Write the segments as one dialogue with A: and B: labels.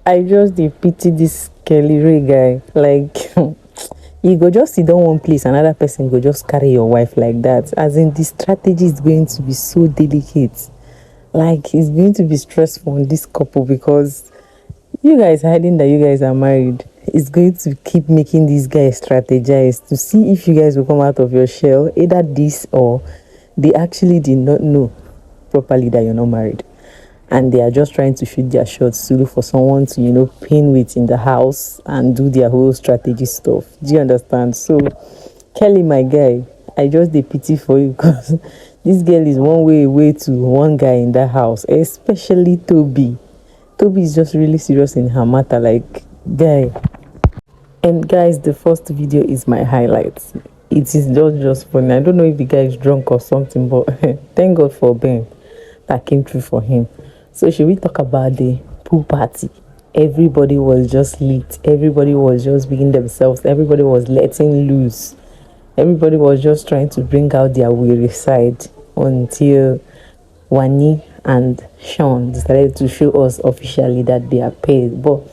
A: I just dey pity this Kelly Ray guy. Like, you go just sit down one place, another person go just carry your wife like that. As in, the strategy is going to be so delicate. Like, it's going to be stressful on this couple because you guys hiding that you guys are married is going to keep making these guys strategize to see if you guys will come out of your shell. Either this or they actually did not know properly that you're not married. And they are just trying to shoot their shots to look for someone to, pin with in the house and do their whole strategy stuff. Do you understand? So, Kelly, my guy, I just dey pity for you because this girl is one way away to one guy in that house, especially Toby. Toby is just really serious in her matter, like, guy. And guys, the first video is my highlight. It is just funny. I don't know if the guy is drunk or something, but thank God for Ben that came through for him. So should we talk about the pool party? Everybody was just lit. Everybody was just being themselves. Everybody was letting loose. Everybody was just trying to bring out their weary side until Wani and Sean decided to show us officially that they are paid. But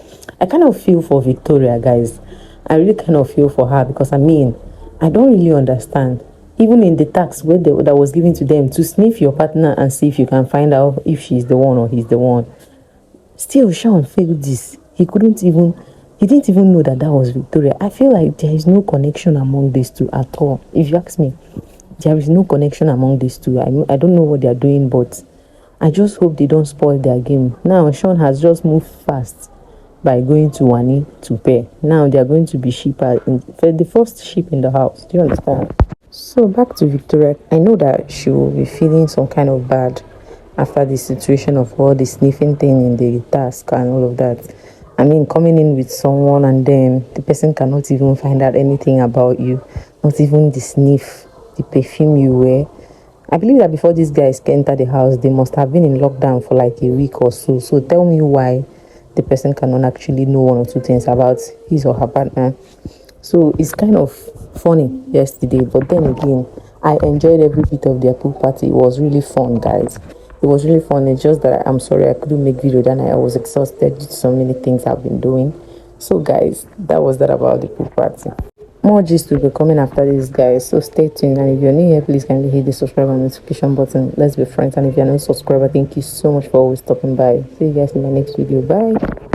A: I kind of feel for Victoria, guys. I really kind of feel for her because, I don't really understand. Even in the task that was given to them to sniff your partner and see if you can find out if she's the one or he's the one. Still, Sean failed this. He didn't even know that was Victoria. I feel like there is no connection among these two at all. If you ask me, there is no connection among these two. I don't know what they are doing, but I just hope they don't spoil their game. Now, Sean has just moved fast by going to Wani to pay. Now they are going to be sheeper, the first sheep in the house. Do you understand? So back to Victoria. I know that she will be feeling some kind of bad after the situation of all the sniffing thing in the task and all of that. Coming in with someone and then the person cannot even find out anything about you, not even the sniff, the perfume you wear. I believe that before these guys enter the house, they must have been in lockdown for like a week or so. So tell me why the person cannot actually know one or two things about his or her partner. So it's kind of funny yesterday, but then again, I enjoyed every bit of their pool party. It was really fun, guys. It was really fun. It's just that I'm sorry I couldn't make video. Then I was exhausted due to so many things I've been doing. So guys, that was that about the pool party. More gist will be coming after this, guys, so stay tuned. And if you're new here, please kindly hit the subscribe and notification button. Let's be friends. And if you're not a subscriber, thank you so much for always stopping by. See you guys in my next video. Bye.